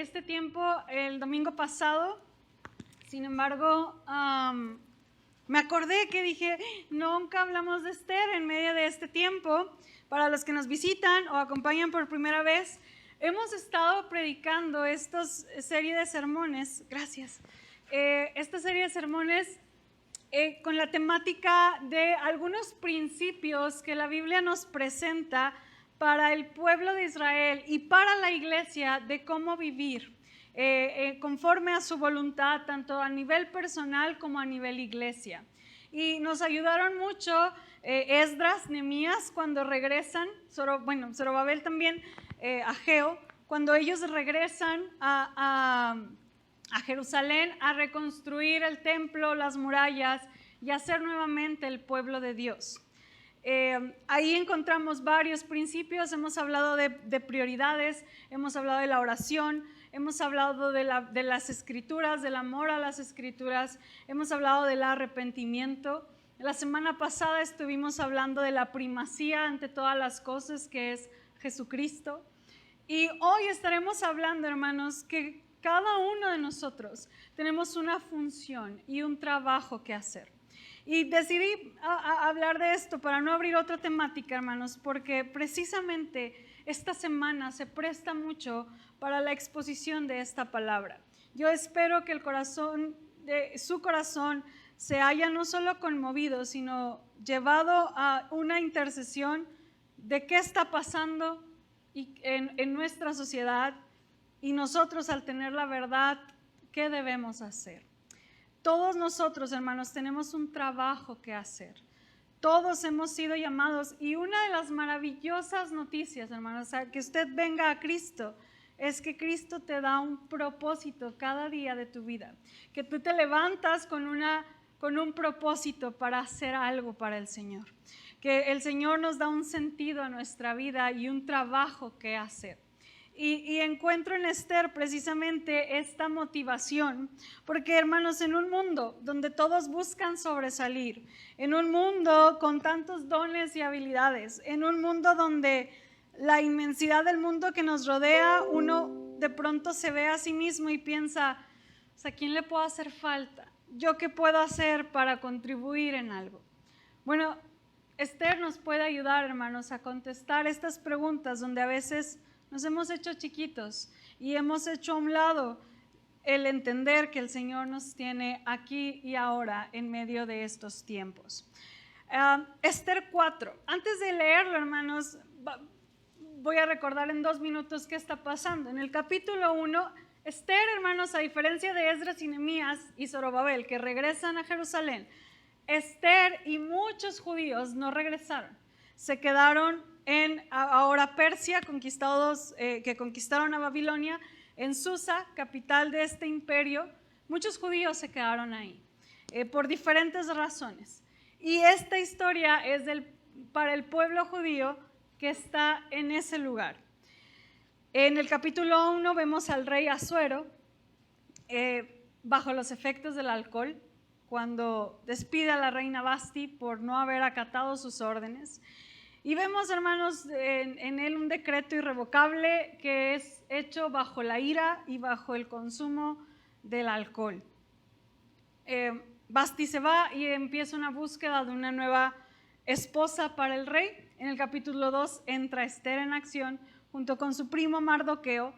este tiempo el domingo pasado, sin embargo, me acordé que dije, nunca hablamos de Esther en medio de este tiempo. Para los que nos visitan o acompañan por primera vez, hemos estado predicando esta serie de sermones, gracias, esta serie de sermones con la temática de algunos principios que la Biblia nos presenta para el pueblo de Israel y para la iglesia de cómo vivir conforme a su voluntad, tanto a nivel personal como a nivel iglesia. Y nos ayudaron mucho Esdras, Nehemías cuando regresan, Zorobabel también, Ageo, cuando ellos regresan a Jerusalén a reconstruir el templo, las murallas y hacer nuevamente el pueblo de Dios. Ahí encontramos varios principios, hemos hablado de prioridades, hemos hablado de la oración, hemos hablado de las escrituras, del amor a las escrituras, hemos hablado del arrepentimiento. La semana pasada estuvimos hablando de la primacía ante todas las cosas, que es Jesucristo. Y hoy estaremos hablando, hermanos, que cada uno de nosotros tenemos una función y un trabajo que hacer. Y decidí hablar de esto para no abrir otra temática, hermanos, porque precisamente esta semana se presta mucho para la exposición de esta palabra. Yo espero que el corazón de su corazón se haya no solo conmovido, sino llevado a una intercesión de qué está pasando en nuestra sociedad y nosotros, al tener la verdad, ¿qué debemos hacer? Todos nosotros, hermanos, tenemos un trabajo que hacer. Todos hemos sido llamados, y una de las maravillosas noticias, hermanos, que usted venga a Cristo, es que Cristo te da un propósito cada día de tu vida, que tú te levantas con un propósito para hacer algo para el Señor, que el Señor nos da un sentido a nuestra vida y un trabajo que hacer. Y encuentro en Esther precisamente esta motivación, porque, hermanos, en un mundo donde todos buscan sobresalir, en un mundo con tantos dones y habilidades, en un mundo donde la inmensidad del mundo que nos rodea, uno de pronto se ve a sí mismo y piensa, ¿a quién le puedo hacer falta? ¿Yo qué puedo hacer para contribuir en algo? Bueno, Esther nos puede ayudar, hermanos, a contestar estas preguntas donde a veces nos hemos hecho chiquitos y hemos hecho a un lado el entender que el Señor nos tiene aquí y ahora en medio de estos tiempos. Esther 4. Antes de leerlo, hermanos, voy a recordar en 2 minutos qué está pasando. En el capítulo 1, Esther, hermanos, a diferencia de Esdras y Nehemías y Zorobabel, que regresan a Jerusalén, Esther y muchos judíos no regresaron. Se quedaron en ahora Persia, que conquistaron a Babilonia, en Susa, capital de este imperio. Muchos judíos se quedaron ahí por diferentes razones. Y esta historia es para el pueblo judío que está en ese lugar. En el capítulo 1 vemos al rey Asuero bajo los efectos del alcohol, cuando despide a la reina Vasti por no haber acatado sus órdenes. Y vemos, hermanos, en él un decreto irrevocable que es hecho bajo la ira y bajo el consumo del alcohol. Vasti se va y empieza una búsqueda de una nueva esposa para el rey. En el capítulo 2 entra Esther en acción junto con su primo Mardoqueo,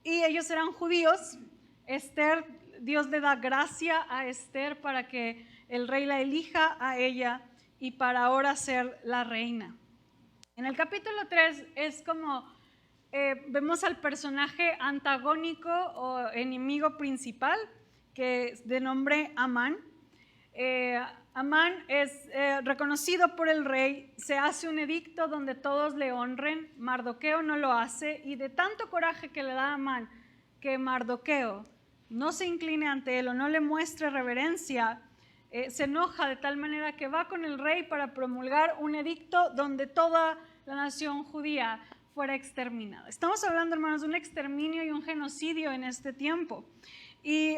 y ellos eran judíos. Esther, Dios le da gracia a Esther para que el rey la elija a ella y para ahora ser la reina. En el capítulo 3 es como vemos al personaje antagónico o enemigo principal, que es de nombre Amán. Amán es reconocido por el rey, se hace un edicto donde todos le honren. Mardoqueo no lo hace, y de tanto coraje que le da a Amán que Mardoqueo no se incline ante él o no le muestre reverencia, se enoja de tal manera que va con el rey para promulgar un edicto donde toda la nación judía fuera exterminada. Estamos hablando, hermanos, de un exterminio y un genocidio en este tiempo. Y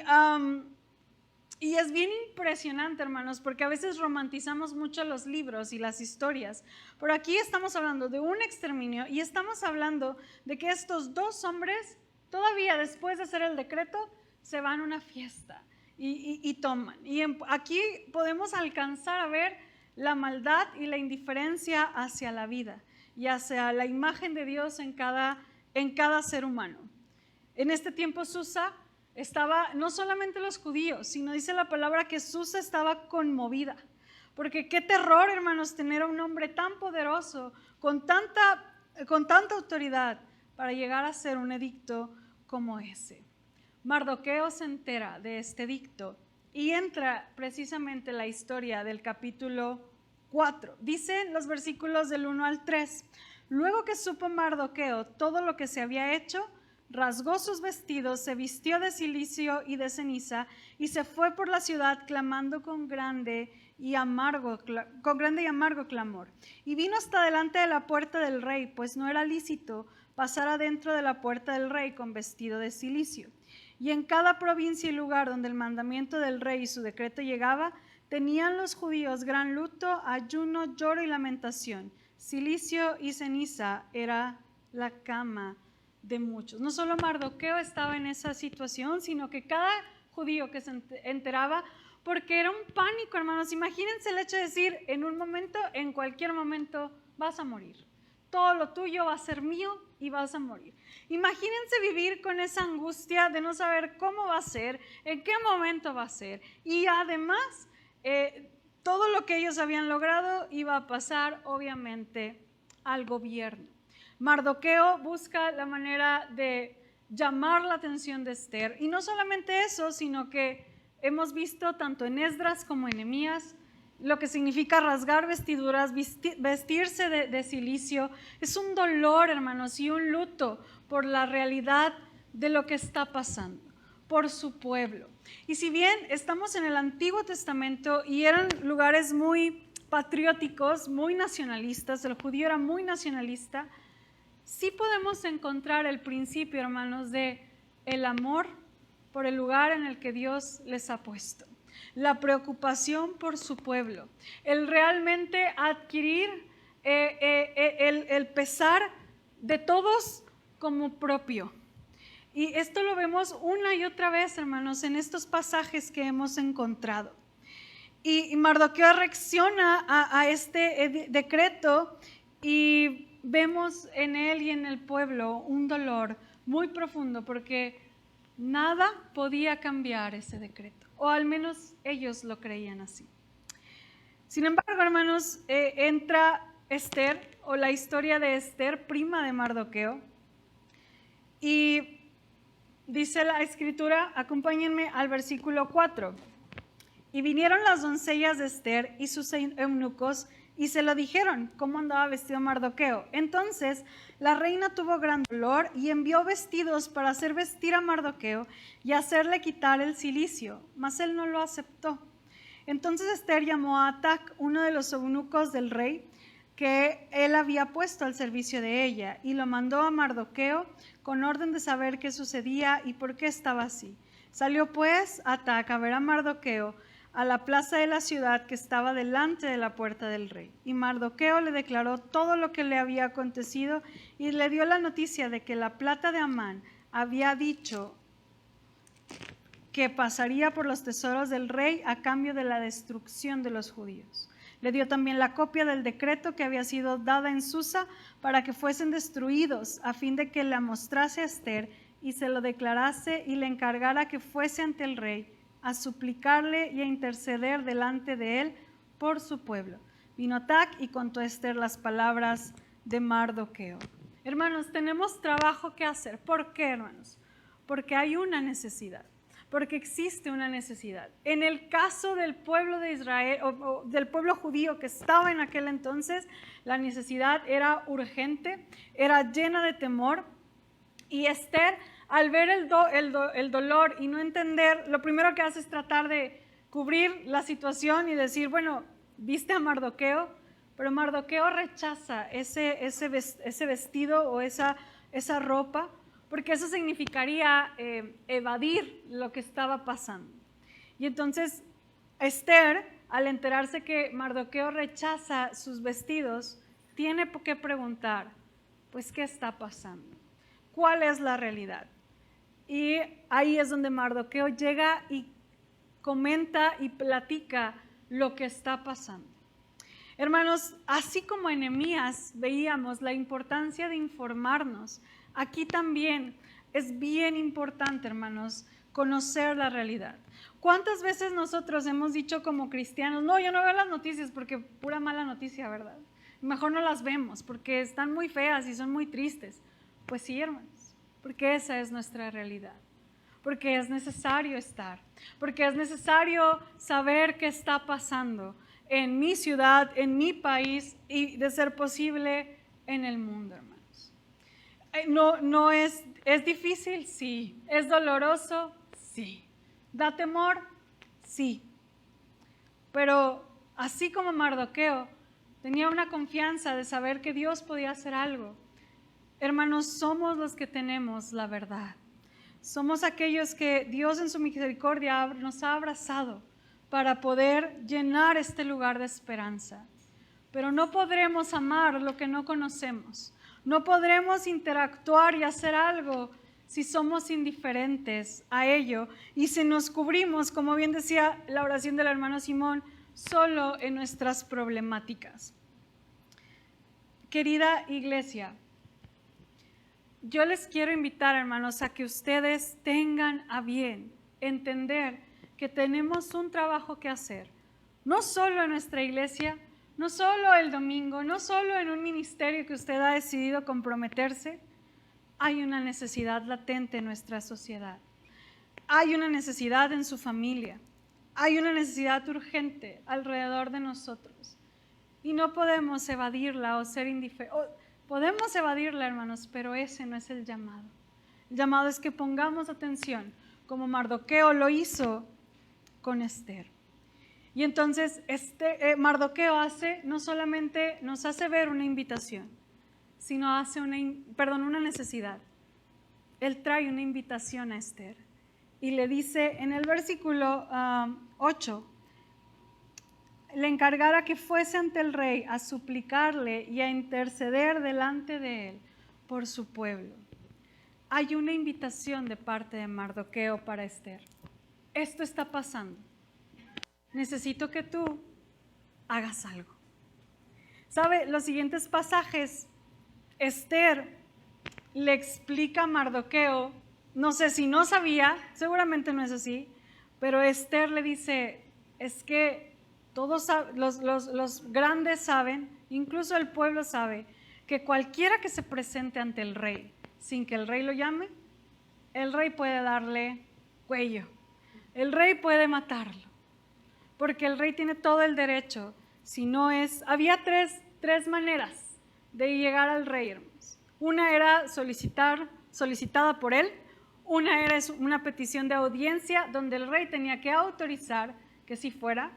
es bien impresionante, hermanos, porque a veces romantizamos mucho los libros y las historias, pero aquí estamos hablando de un exterminio y estamos hablando de que estos 2 hombres todavía después de hacer el decreto, se van a una fiesta y toman. Y aquí podemos alcanzar a ver la maldad y la indiferencia hacia la vida y hacia la imagen de Dios en cada ser humano. En este tiempo Susa estaba, no solamente los judíos, sino dice la palabra que Susa estaba conmovida. Porque qué terror, hermanos, tener a un hombre tan poderoso, con tanta autoridad, para llegar a ser un edicto como ese. Mardoqueo se entera de este edicto y entra precisamente la historia del capítulo 4. Dice los versículos del 1 al 3. Luego que supo Mardoqueo todo lo que se había hecho, rasgó sus vestidos, se vistió de cilicio y de ceniza y se fue por la ciudad clamando con grande y amargo clamor. Y vino hasta delante de la puerta del rey, pues no era lícito pasar adentro de la puerta del rey con vestido de cilicio. Y en cada provincia y lugar donde el mandamiento del rey y su decreto llegaba, tenían los judíos gran luto, ayuno, lloro y lamentación. Cilicio y ceniza era la cama de muchos. No solo Mardoqueo estaba en esa situación, sino que cada judío que se enteraba, porque era un pánico, hermanos. Imagínense el hecho de decir, en un momento, en cualquier momento, vas a morir. Todo lo tuyo va a ser mío y vas a morir. Imagínense vivir con esa angustia de no saber cómo va a ser, en qué momento va a ser. Y además, todo lo que ellos habían logrado iba a pasar, obviamente, al gobierno. Mardoqueo busca la manera de llamar la atención de Esther. Y no solamente eso, sino que hemos visto tanto en Esdras como en Nehemías lo que significa rasgar vestiduras, vestirse de cilicio. Es un dolor, hermanos, y un luto por la realidad de lo que está pasando, por su pueblo. Y si bien estamos en el Antiguo Testamento y eran lugares muy patrióticos, muy nacionalistas, el judío era muy nacionalista, sí podemos encontrar el principio, hermanos, de el amor por el lugar en el que Dios les ha puesto, la preocupación por su pueblo, el realmente adquirir el pesar de todos como propio. Y esto lo vemos una y otra vez, hermanos, en estos pasajes que hemos encontrado. Y Mardoqueo reacciona a este decreto y vemos en él y en el pueblo un dolor muy profundo porque nada podía cambiar ese decreto, o al menos ellos lo creían así. Sin embargo, hermanos, entra Esther, o la historia de Esther, prima de Mardoqueo, y dice la escritura, acompáñenme al versículo 4. Y vinieron las doncellas de Esther y sus eunucos y se lo dijeron cómo andaba vestido Mardoqueo. Entonces la reina tuvo gran dolor y envió vestidos para hacer vestir a Mardoqueo y hacerle quitar el cilicio, mas él no lo aceptó. Entonces Esther llamó a Atac, uno de los eunucos del rey, que él había puesto al servicio de ella, y lo mandó a Mardoqueo con orden de saber qué sucedía y por qué estaba así. Salió pues Atac a ver a Mardoqueo a la plaza de la ciudad que estaba delante de la puerta del rey. Y Mardoqueo le declaró todo lo que le había acontecido y le dio la noticia de que la plata de Amán había dicho que pasaría por los tesoros del rey a cambio de la destrucción de los judíos. Le dio también la copia del decreto que había sido dada en Susa para que fuesen destruidos, a fin de que la mostrase a Esther y se lo declarase y le encargara que fuese ante el rey a suplicarle y a interceder delante de él por su pueblo. Vino Atac y contó a Esther las palabras de Mardoqueo. Hermanos, tenemos trabajo que hacer. ¿Por qué, hermanos? Porque hay una necesidad, porque existe una necesidad. En el caso del pueblo de Israel, o del pueblo judío que estaba en aquel entonces, la necesidad era urgente, era llena de temor, y Esther, al ver el dolor y no entender, lo primero que hace es tratar de cubrir la situación y decir, bueno, viste a Mardoqueo, pero Mardoqueo rechaza ese vestido o esa ropa, porque eso significaría evadir lo que estaba pasando. Y entonces Esther, al enterarse que Mardoqueo rechaza sus vestidos, tiene que preguntar, pues, ¿qué está pasando? ¿Cuál es la realidad? y ahí es donde Mardoqueo llega y comenta y platica lo que está pasando. Hermanos, así como en Nehemías veíamos la importancia de informarnos, aquí también es bien importante, hermanos, conocer la realidad. ¿Cuántas veces nosotros hemos dicho como cristianos, no, yo no veo las noticias porque pura mala noticia, ¿verdad? Mejor no las vemos porque están muy feas y son muy tristes? Pues sí, hermanos, porque esa es nuestra realidad. Porque es necesario estar, porque es necesario saber qué está pasando en mi ciudad, en mi país y, de ser posible, en el mundo, hermanos. No es difícil, sí. Es doloroso, sí. ¿Da temor? Sí. Pero así como Mardoqueo tenía una confianza de saber que Dios podía hacer algo, hermanos, somos los que tenemos la verdad. Somos aquellos que Dios en su misericordia nos ha abrazado para poder llenar este lugar de esperanza. Pero no podremos amar lo que no conocemos. No podremos interactuar y hacer algo si somos indiferentes a ello y si nos cubrimos, como bien decía la oración del hermano Simón, solo en nuestras problemáticas. Querida iglesia, yo les quiero invitar, hermanos, a que ustedes tengan a bien entender que tenemos un trabajo que hacer, no solo en nuestra iglesia, no solo el domingo, no solo en un ministerio que usted ha decidido comprometerse. Hay una necesidad latente en nuestra sociedad, hay una necesidad en su familia, hay una necesidad urgente alrededor de nosotros y no podemos evadirla o ser indiferentes. Podemos evadirla, hermanos, pero ese no es el llamado. El llamado es que pongamos atención, como Mardoqueo lo hizo con Esther. Y entonces Mardoqueo no solamente nos hace ver una invitación, sino hace una necesidad. Él trae una invitación a Esther y le dice en el versículo 8, le encargara que fuese ante el rey a suplicarle y a interceder delante de él por su pueblo. Hay una invitación de parte de Mardoqueo para Esther. Esto está pasando. Necesito que tú hagas algo. ¿Sabe? Los siguientes pasajes, Esther le explica a Mardoqueo, no sé si no sabía, seguramente no es así, pero Esther le dice, es que todos los grandes saben, incluso el pueblo sabe, que cualquiera que se presente ante el rey sin que el rey lo llame, el rey puede darle cuello, el rey puede matarlo, porque el rey tiene todo el derecho. Si no es, había tres maneras de llegar al rey, hermanos. Una era solicitada por él, una era una petición de audiencia donde el rey tenía que autorizar que sí fuera,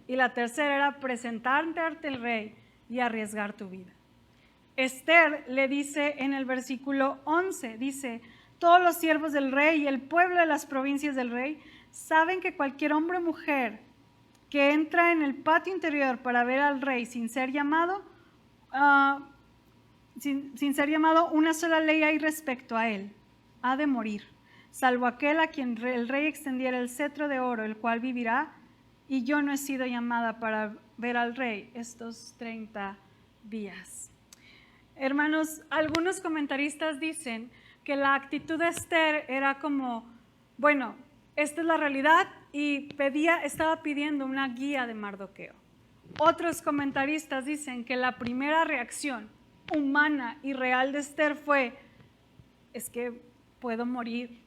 y la tercera era presentarte ante el rey y arriesgar tu vida. Esther le dice en el versículo 11, dice, todos los siervos del rey y el pueblo de las provincias del rey saben que cualquier hombre o mujer que entra en el patio interior para ver al rey sin ser llamado, una sola ley hay respecto a él, ha de morir, salvo aquel a quien el rey extendiera el cetro de oro, el cual vivirá, y yo no he sido llamada para ver al rey estos 30 días. Hermanos, algunos comentaristas dicen que la actitud de Esther era como, bueno, esta es la realidad y estaba pidiendo una guía de Mardoqueo. Otros comentaristas dicen que la primera reacción humana y real de Esther fue, es que puedo morir.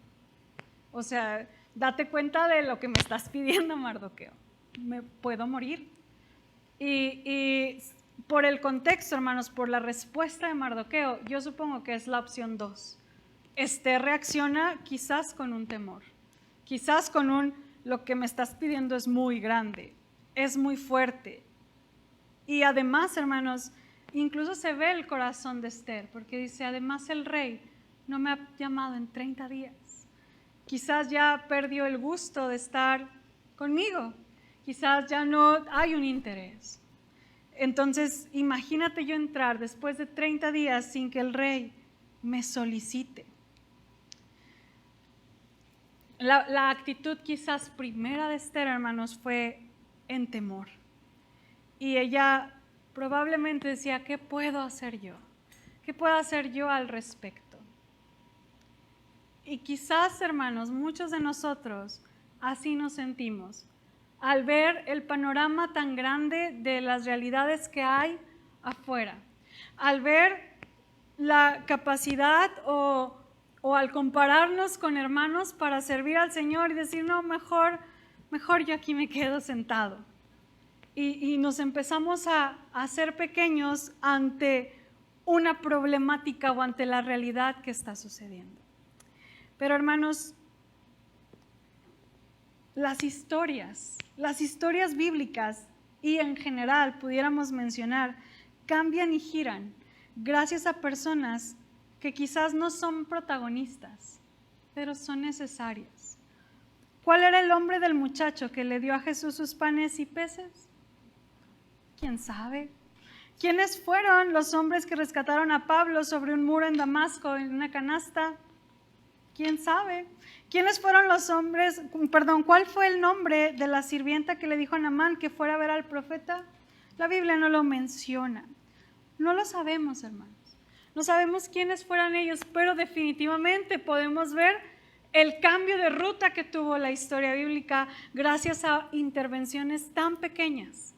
O sea, date cuenta de lo que me estás pidiendo, Mardoqueo. Me puedo morir. Y por el contexto, hermanos, por la respuesta de Mardoqueo, yo supongo que es la opción 2. Esther reacciona quizás con un temor, quizás con lo que me estás pidiendo es muy grande, es muy fuerte. Y además, hermanos, incluso se ve el corazón de Esther, porque dice, además el rey no me ha llamado en 30 días. Quizás ya perdió el gusto de estar conmigo, quizás ya no hay un interés. Entonces, imagínate yo entrar después de 30 días sin que el rey me solicite. la actitud quizás primera de Esther, hermanos, fue en temor. Y ella probablemente decía, ¿qué puedo hacer yo? ¿Qué puedo hacer yo al respecto? Y quizás, hermanos, muchos de nosotros así nos sentimos al ver el panorama tan grande de las realidades que hay afuera, al ver la capacidad o al compararnos con hermanos para servir al Señor y decir, no, mejor yo aquí me quedo sentado. Y nos empezamos a hacer pequeños ante una problemática o ante la realidad que está sucediendo. Pero hermanos, las historias bíblicas y en general pudiéramos mencionar, cambian y giran gracias a personas que quizás no son protagonistas, pero son necesarias. ¿Cuál era el nombre del muchacho que le dio a Jesús sus panes y peces? ¿Quién sabe? ¿Quiénes fueron los hombres que rescataron a Pablo sobre un muro en Damasco en una canasta? ¿Quién sabe? ¿Quiénes fueron los hombres? ¿Cuál fue el nombre de la sirvienta que le dijo a Naamán que fuera a ver al profeta? La Biblia no lo menciona. No lo sabemos, hermanos. No sabemos quiénes fueran ellos, pero definitivamente podemos ver el cambio de ruta que tuvo la historia bíblica gracias a intervenciones tan pequeñas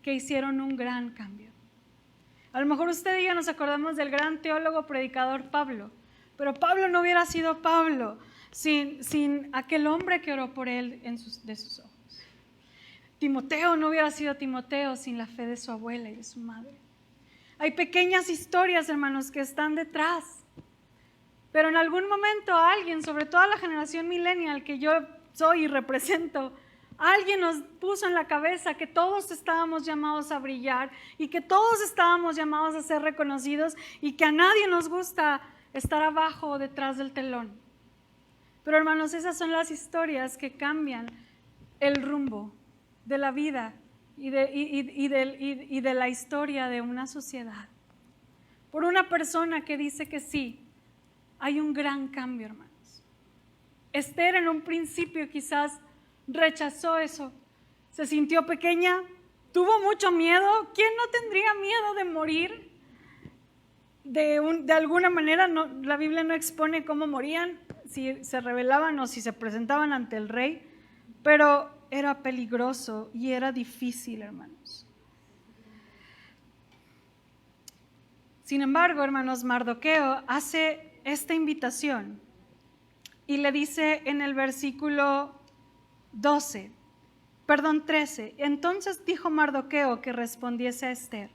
que hicieron un gran cambio. A lo mejor usted y yo nos acordamos del gran teólogo predicador Pablo, pero Pablo no hubiera sido Pablo sin aquel hombre que oró por él de sus ojos. Timoteo no hubiera sido Timoteo sin la fe de su abuela y de su madre. Hay pequeñas historias, hermanos, que están detrás, pero en algún momento alguien, sobre todo la generación millennial que yo soy y represento, alguien nos puso en la cabeza que todos estábamos llamados a brillar y que todos estábamos llamados a ser reconocidos y que a nadie nos gusta estar abajo o detrás del telón. Pero hermanos, esas son las historias que cambian el rumbo de la vida y de la historia de una sociedad. Por una persona que dice que sí, hay un gran cambio, hermanos. Esther en un principio quizás rechazó eso, se sintió pequeña, tuvo mucho miedo. ¿Quién no tendría miedo de morir? De alguna manera, la Biblia no expone cómo morían, si se rebelaban o si se presentaban ante el rey, pero era peligroso y era difícil, hermanos. Sin embargo, hermanos, Mardoqueo hace esta invitación y le dice en el versículo 13, entonces dijo Mardoqueo que respondiese a Esther,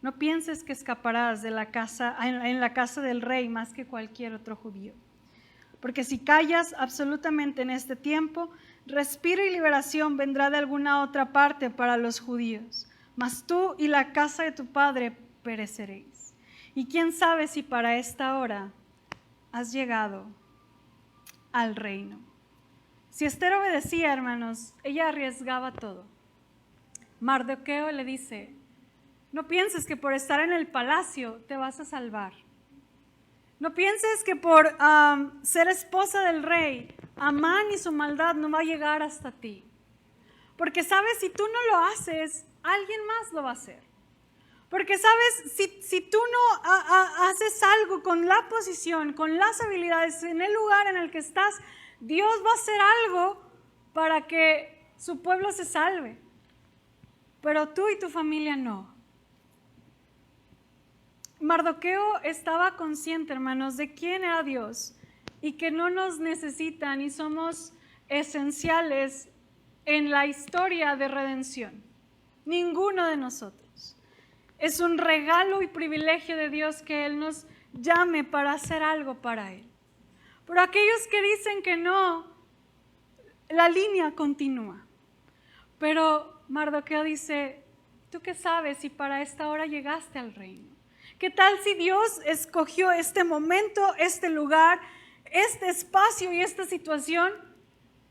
no pienses que escaparás en la casa del rey más que cualquier otro judío, porque si callas absolutamente en este tiempo, respiro y liberación vendrá de alguna otra parte para los judíos, mas tú y la casa de tu padre pereceréis. Y quién sabe si para esta hora has llegado al reino. Si Esther obedecía, hermanos, ella arriesgaba todo. Mardoqueo le dice, no pienses que por estar en el palacio te vas a salvar. No pienses que por ser esposa del rey, Amán y su maldad no va a llegar hasta ti. Porque sabes, si tú no lo haces, alguien más lo va a hacer. Porque sabes, si tú no haces algo con la posición, con las habilidades, en el lugar en el que estás, Dios va a hacer algo para que su pueblo se salve. Pero tú y tu familia no. Mardoqueo estaba consciente, hermanos, de quién era Dios y que no nos necesitan y somos esenciales en la historia de redención. Ninguno de nosotros. Es un regalo y privilegio de Dios que Él nos llame para hacer algo para Él. Pero aquellos que dicen que no, la línea continúa. Pero Mardoqueo dice, ¿tú qué sabes si para esta hora llegaste al reino? ¿Qué tal si Dios escogió este momento, este lugar, este espacio y esta situación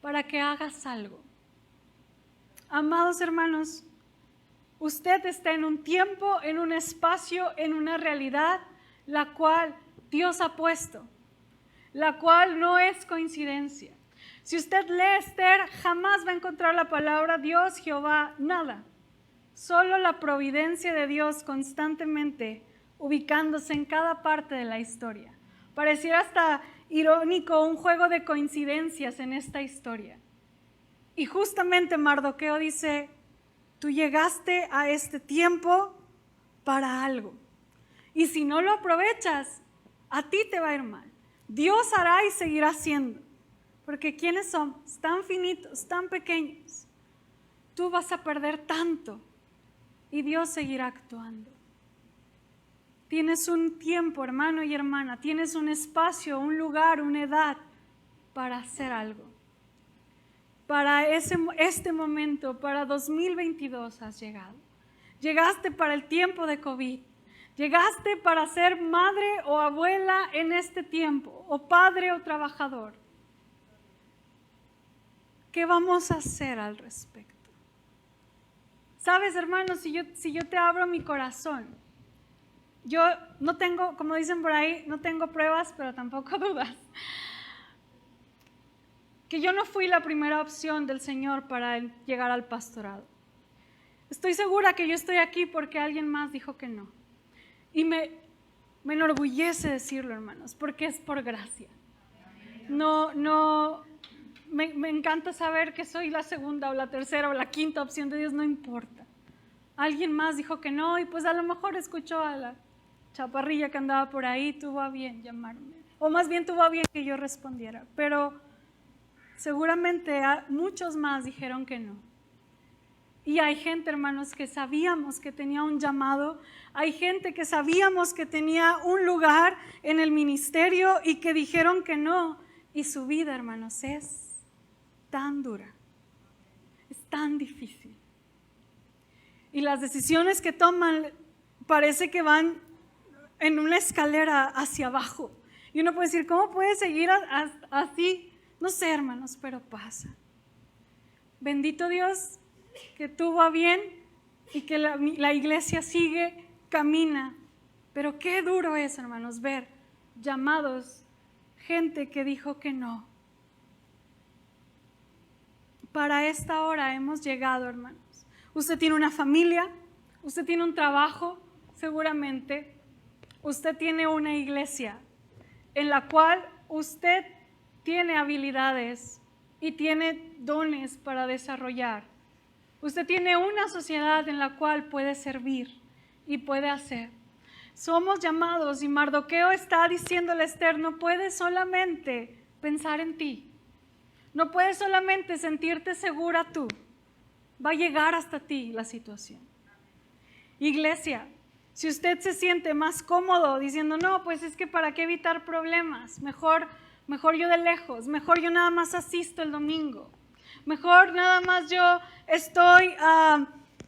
para que hagas algo? Amados hermanos, usted está en un tiempo, en un espacio, en una realidad, la cual Dios ha puesto, la cual no es coincidencia. Si usted lee Esther, jamás va a encontrar la palabra Dios, Jehová, nada. Solo la providencia de Dios constantemente ubicándose en cada parte de la historia. Pareciera hasta irónico un juego de coincidencias en esta historia. Y justamente Mardoqueo dice, tú llegaste a este tiempo para algo. Y si no lo aprovechas, a ti te va a ir mal. Dios hará y seguirá haciendo. Porque ¿quiénes somos? Tan finitos, tan pequeños. Tú vas a perder tanto y Dios seguirá actuando. Tienes un tiempo, hermano y hermana, tienes un espacio, un lugar, una edad para hacer algo. Para este momento, para 2022 has llegado. Llegaste para el tiempo de COVID. Llegaste para ser madre o abuela en este tiempo, o padre o trabajador. ¿Qué vamos a hacer al respecto? Sabes, hermano, si yo te abro mi corazón, yo no tengo, como dicen por ahí, no tengo pruebas, pero tampoco dudas. Que yo no fui la primera opción del Señor para llegar al pastorado. Estoy segura que yo estoy aquí porque alguien más dijo que no. Y me enorgullece decirlo, hermanos, porque es por gracia. Me encanta saber que soy la segunda o la tercera o la quinta opción de Dios, no importa. Alguien más dijo que no y pues a lo mejor escuchó a la chaparrilla que andaba por ahí, tuvo a bien llamarme. O más bien tuvo a bien que yo respondiera. Pero seguramente muchos más dijeron que no. Y hay gente, hermanos, que sabíamos que tenía un llamado. Hay gente que sabíamos que tenía un lugar en el ministerio y que dijeron que no. Y su vida, hermanos, es tan dura, es tan difícil. Y las decisiones que toman parece que van en una escalera hacia abajo. Y uno puede decir, ¿cómo puede seguir así? No sé, hermanos, pero pasa. Bendito Dios que tuvo a bien y que la iglesia sigue, camina. Pero qué duro es, hermanos, ver llamados, gente que dijo que no. Para esta hora hemos llegado, hermanos. Usted tiene una familia, usted tiene un trabajo, seguramente. Usted tiene una iglesia en la cual usted tiene habilidades y tiene dones para desarrollar. Usted tiene una sociedad en la cual puede servir y puede hacer. Somos llamados y Mardoqueo está diciéndole a Esther, no puedes solamente pensar en ti. No puedes solamente sentirte segura tú. Va a llegar hasta ti la situación. Iglesia, si usted se siente más cómodo diciendo, no, pues es que para qué evitar problemas, mejor yo de lejos, mejor yo nada más asisto el domingo, mejor nada más yo estoy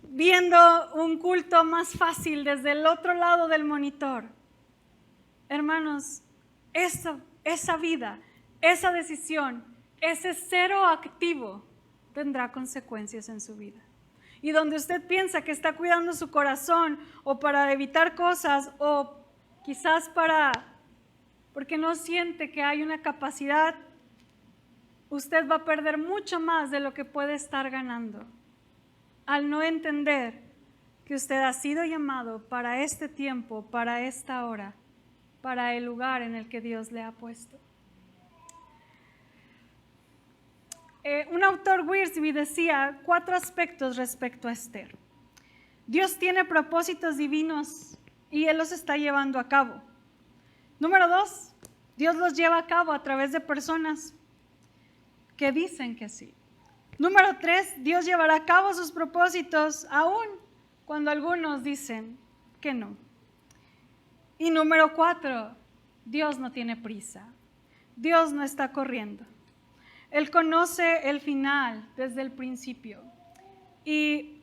viendo un culto más fácil desde el otro lado del monitor. Hermanos, esa vida, esa decisión, ese cero activo tendrá consecuencias en su vida. Y donde usted piensa que está cuidando su corazón o para evitar cosas o quizás porque no siente que hay una capacidad, usted va a perder mucho más de lo que puede estar ganando al no entender que usted ha sido llamado para este tiempo, para esta hora, para el lugar en el que Dios le ha puesto. Un autor, Wiersbe, decía 4 aspectos respecto a Esther. Dios tiene propósitos divinos y Él los está llevando a cabo. Número 2, Dios los lleva a cabo a través de personas que dicen que sí. Número 3, Dios llevará a cabo sus propósitos aún cuando algunos dicen que no. Y número 4, Dios no tiene prisa. Dios no está corriendo. Él conoce el final desde el principio. Y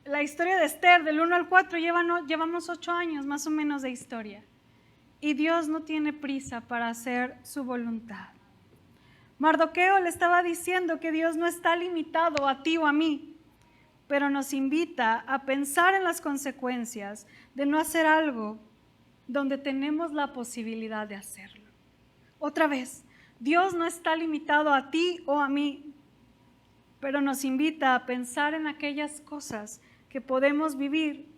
la historia de Esther, del 1 al 4, llevamos 8 años más o menos de historia. Y Dios no tiene prisa para hacer su voluntad. Mardoqueo le estaba diciendo que Dios no está limitado a ti o a mí, pero nos invita a pensar en las consecuencias de no hacer algo donde tenemos la posibilidad de hacerlo. Otra vez, Dios no está limitado a ti o a mí, pero nos invita a pensar en aquellas cosas que podemos vivir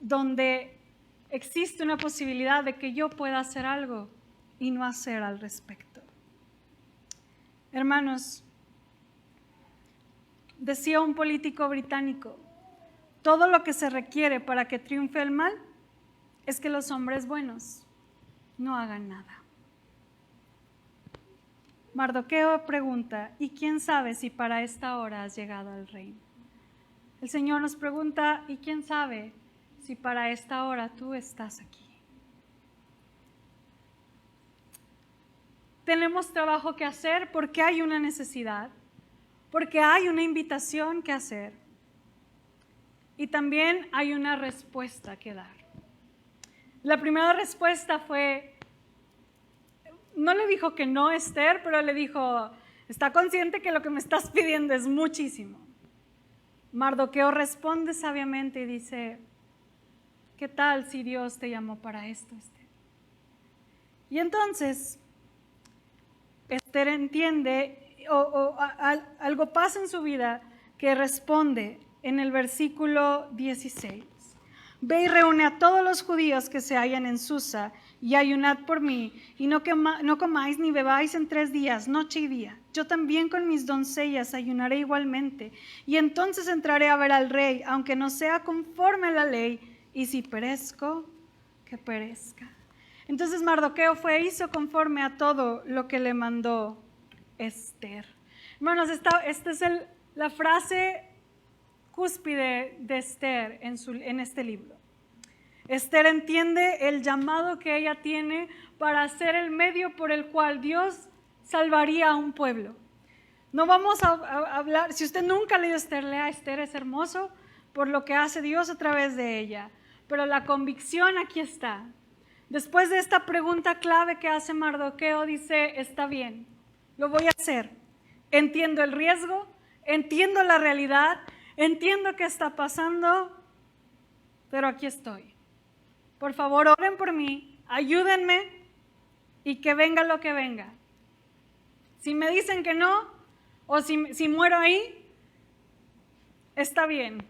donde existe una posibilidad de que yo pueda hacer algo y no hacer al respecto. Hermanos, decía un político británico, todo lo que se requiere para que triunfe el mal es que los hombres buenos no hagan nada. Mardoqueo pregunta, ¿y quién sabe si para esta hora has llegado al reino? El Señor nos pregunta, ¿y quién sabe si para esta hora tú estás aquí? Tenemos trabajo que hacer porque hay una necesidad, porque hay una invitación que hacer y también hay una respuesta que dar. La primera respuesta fue, no le dijo que no, Esther, pero le dijo, está consciente que lo que me estás pidiendo es muchísimo. Mardoqueo responde sabiamente y dice, ¿qué tal si Dios te llamó para esto, Esther? Y entonces, Esther entiende, algo pasa en su vida que responde en el versículo 16. Ve y reúne a todos los judíos que se hallan en Susa y ayunad por mí, y no comáis ni bebáis en 3 días, noche y día. Yo también con mis doncellas ayunaré igualmente, y entonces entraré a ver al rey, aunque no sea conforme a la ley, y si perezco, que perezca. Entonces Mardoqueo hizo conforme a todo lo que le mandó Esther. Hermanos, esta es la frase cúspide de Esther en este libro. Esther entiende el llamado que ella tiene para ser el medio por el cual Dios salvaría a un pueblo. No vamos a hablar, si usted nunca ha leído Esther, lea Esther, es hermoso por lo que hace Dios a través de ella. Pero la convicción aquí está. Después de esta pregunta clave que hace Mardoqueo, dice, está bien, lo voy a hacer. Entiendo el riesgo, entiendo la realidad, entiendo qué está pasando, pero aquí estoy. Por favor, oren por mí, ayúdenme y que venga lo que venga. Si me dicen que no, o si muero ahí, está bien.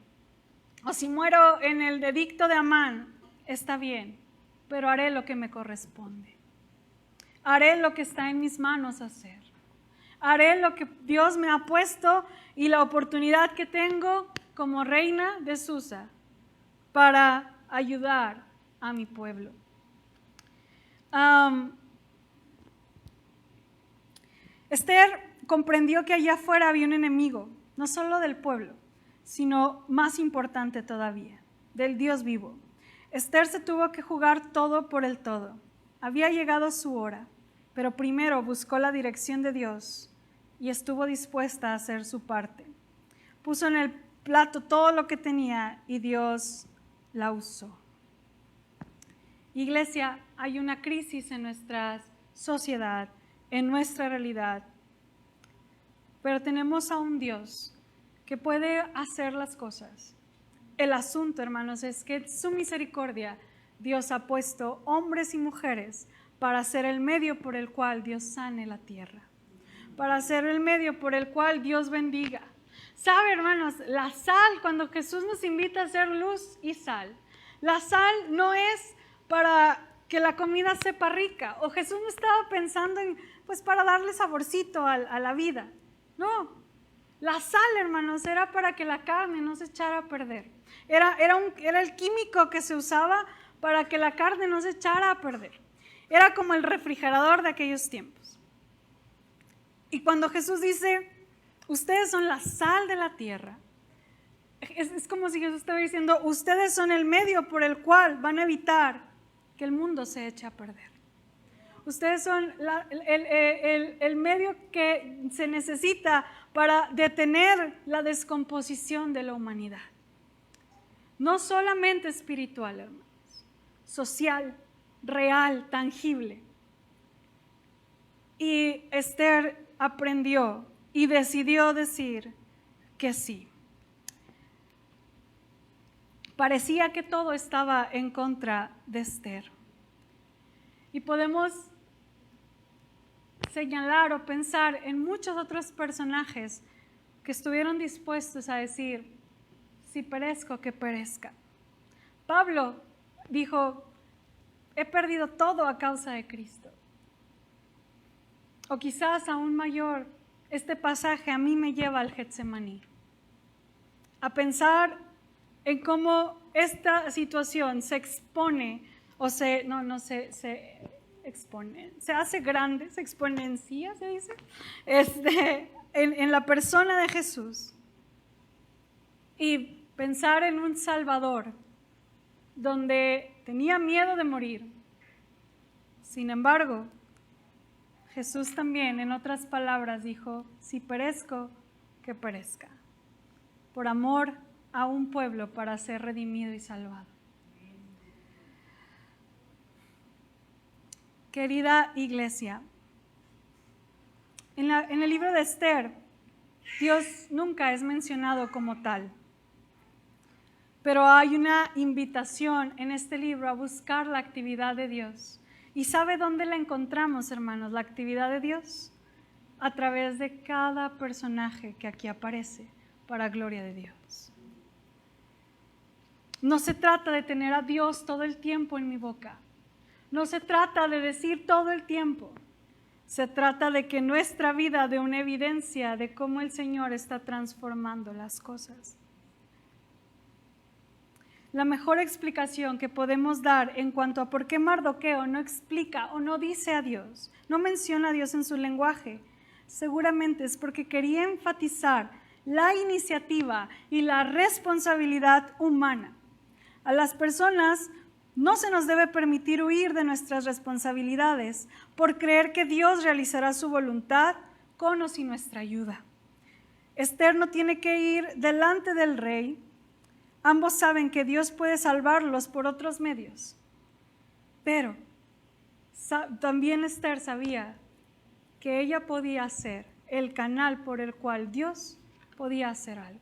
O si muero en el edicto de Amán, está bien, pero haré lo que me corresponde. Haré lo que está en mis manos hacer. Haré lo que Dios me ha puesto y la oportunidad que tengo como reina de Susa para ayudar a mi pueblo. Esther comprendió que allá afuera había un enemigo, no solo del pueblo, sino más importante todavía, del Dios vivo. Esther se tuvo que jugar todo por el todo. Había llegado su hora, pero primero buscó la dirección de Dios y estuvo dispuesta a hacer su parte. Puso en el plato todo lo que tenía y Dios la usó. Iglesia, hay una crisis en nuestra sociedad, en nuestra realidad, pero tenemos a un Dios que puede hacer las cosas. El asunto, hermanos, es que su misericordia, Dios ha puesto hombres y mujeres para ser el medio por el cual Dios sane la tierra, para ser el medio por el cual Dios bendiga. ¿Sabe, hermanos? La sal, cuando Jesús nos invita a ser luz y sal, la sal no es para que la comida sepa rica, o Jesús no estaba pensando en, pues para darle saborcito a la vida. No, la sal, hermanos, era para que la carne no se echara a perder. Era el químico que se usaba para que la carne no se echara a perder. Era como el refrigerador de aquellos tiempos. Y cuando Jesús dice, ustedes son la sal de la tierra, es como si Jesús estaba diciendo, ustedes son el medio por el cual van a evitar que el mundo se eche a perder. Ustedes son el medio que se necesita para detener la descomposición de la humanidad. No solamente espiritual, hermanos, social, real, tangible. Y Esther aprendió y decidió decir que sí. Parecía que todo estaba en contra de Esther. Y podemos señalar o pensar en muchos otros personajes que estuvieron dispuestos a decir, si perezco, que perezca. Pablo dijo, he perdido todo a causa de Cristo. O quizás aún mayor, este pasaje a mí me lleva al Getsemaní, a pensar en cómo esta situación se expone, o se expone, se hace grande, se exponencia, se dice, en la persona de Jesús. Y pensar en un Salvador donde tenía miedo de morir. Sin embargo, Jesús también, en otras palabras, dijo, si perezco, que perezca, por amor a un pueblo para ser redimido y salvado. Querida iglesia, en el libro de Esther, Dios nunca es mencionado como tal, pero hay una invitación en este libro a buscar la actividad de Dios. ¿Y sabe dónde la encontramos, hermanos, la actividad de Dios? A través de cada personaje que aquí aparece, para gloria de Dios. No se trata de tener a Dios todo el tiempo en mi boca. No se trata de decir todo el tiempo. Se trata de que nuestra vida dé una evidencia de cómo el Señor está transformando las cosas. La mejor explicación que podemos dar en cuanto a por qué Mardoqueo no explica o no dice a Dios, no menciona a Dios en su lenguaje, seguramente es porque quería enfatizar la iniciativa y la responsabilidad humana. A las personas no se nos debe permitir huir de nuestras responsabilidades por creer que Dios realizará su voluntad con o sin nuestra ayuda. Esther no tiene que ir delante del rey. Ambos saben que Dios puede salvarlos por otros medios, pero también Esther sabía que ella podía ser el canal por el cual Dios podía hacer algo.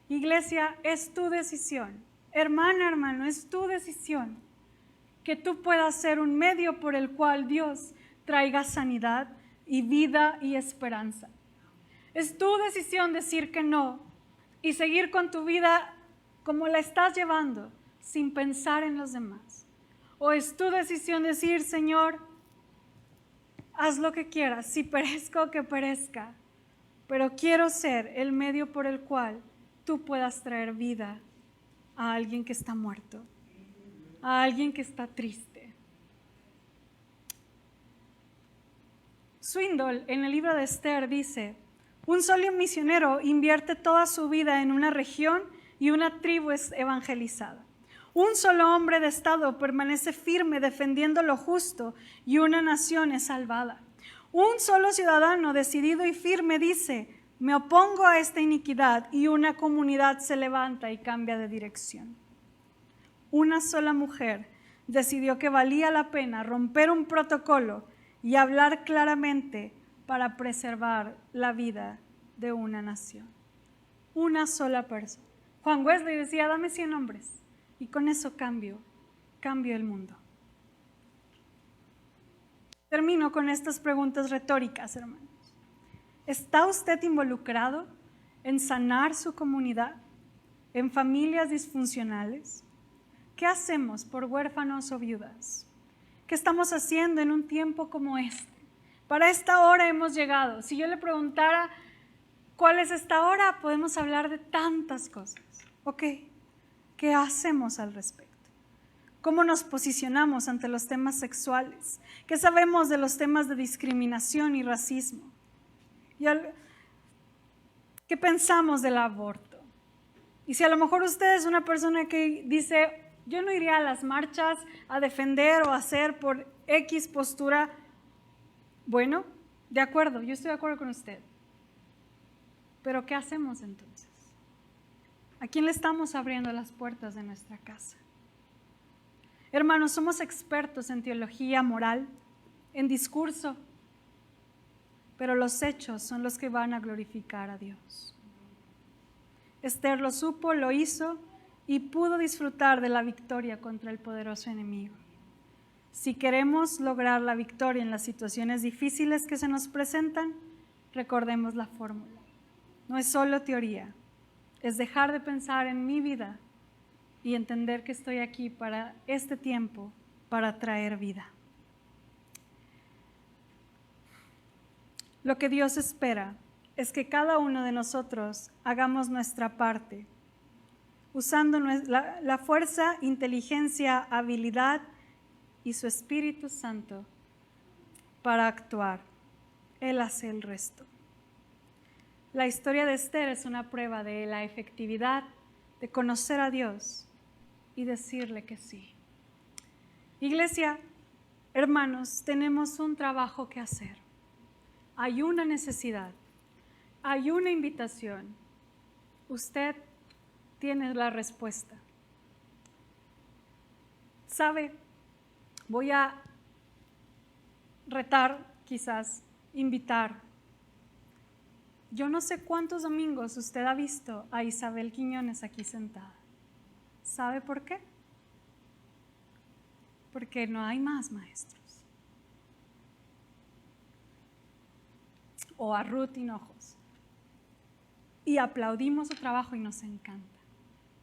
Iglesia, es tu decisión. Hermana, hermano, es tu decisión que tú puedas ser un medio por el cual Dios traiga sanidad y vida y esperanza. Es tu decisión decir que no y seguir con tu vida como la estás llevando, sin pensar en los demás. O es tu decisión decir, Señor, haz lo que quieras, si perezco, que perezca, pero quiero ser el medio por el cual tú puedas traer vida a alguien que está muerto, a alguien que está triste. Swindoll, en el libro de Esther, dice, un solo misionero invierte toda su vida en una región y una tribu es evangelizada. Un solo hombre de Estado permanece firme defendiendo lo justo y una nación es salvada. Un solo ciudadano decidido y firme dice, me opongo a esta iniquidad y una comunidad se levanta y cambia de dirección. Una sola mujer decidió que valía la pena romper un protocolo y hablar claramente para preservar la vida de una nación. Una sola persona. Juan Wesley decía, dame 100 hombres y con eso cambio el mundo. Termino con estas preguntas retóricas, hermanos. ¿Está usted involucrado en sanar su comunidad, en familias disfuncionales? ¿Qué hacemos por huérfanos o viudas? ¿Qué estamos haciendo en un tiempo como este? Para esta hora hemos llegado. Si yo le preguntara cuál es esta hora, podemos hablar de tantas cosas. Ok, ¿qué hacemos al respecto? ¿Cómo nos posicionamos ante los temas sexuales? ¿Qué sabemos de los temas de discriminación y racismo? ¿Qué pensamos del aborto? Y si a lo mejor usted es una persona que dice, yo no iría a las marchas a defender o a hacer por X postura, bueno, de acuerdo, yo estoy de acuerdo con usted. Pero ¿qué hacemos entonces? ¿A quién le estamos abriendo las puertas de nuestra casa? Hermanos, somos expertos en teología moral, en discurso, pero los hechos son los que van a glorificar a Dios. Esther lo supo, lo hizo y pudo disfrutar de la victoria contra el poderoso enemigo. Si queremos lograr la victoria en las situaciones difíciles que se nos presentan, recordemos la fórmula. No es solo teoría, es dejar de pensar en mi vida y entender que estoy aquí para este tiempo, para traer vida. Lo que Dios espera es que cada uno de nosotros hagamos nuestra parte, usando la fuerza, inteligencia, habilidad y su Espíritu Santo para actuar. Él hace el resto. La historia de Esther es una prueba de la efectividad de conocer a Dios y decirle que sí. Iglesia, hermanos, tenemos un trabajo que hacer. Hay una necesidad, hay una invitación. Usted tiene la respuesta. ¿Sabe? Voy a retar, quizás, invitar. Yo no sé cuántos domingos usted ha visto a Isabel Quiñones aquí sentada. ¿Sabe por qué? Porque no hay más maestros. O a Ruth Hinojos. Y aplaudimos su trabajo y nos encanta.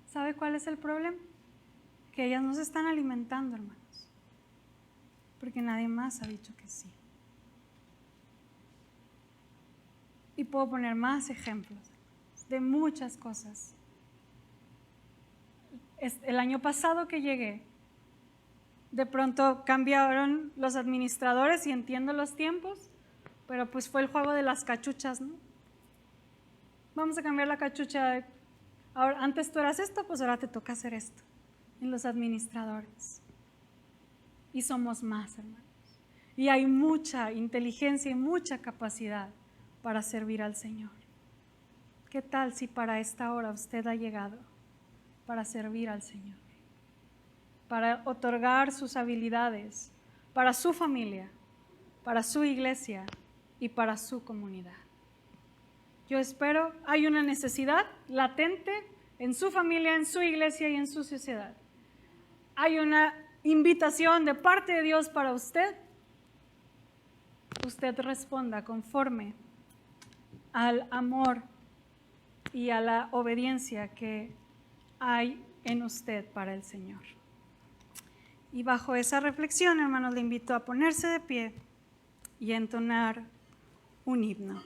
¿Sabe cuál es el problema? Que ellas no se están alimentando, hermanos. Porque nadie más ha dicho que sí. Y puedo poner más ejemplos de muchas cosas. El año pasado que llegué, de pronto cambiaron los administradores y entiendo los tiempos, pero pues fue el juego de las cachuchas, ¿no? Vamos a cambiar la cachucha. Ahora, antes tú eras esto, pues ahora te toca hacer esto en los administradores. Y somos más, hermanos. Y hay mucha inteligencia y mucha capacidad para servir al Señor. ¿Qué tal si para esta hora usted ha llegado para servir al Señor? Para otorgar sus habilidades para su familia, para su iglesia y para su comunidad. Yo espero, hay una necesidad latente en su familia, en su iglesia y en su sociedad. Hay una invitación de parte de Dios para usted. Usted responda conforme al amor y a la obediencia que hay en usted para el Señor. Y bajo esa reflexión, hermanos, le invito a ponerse de pie y a entonar un himno.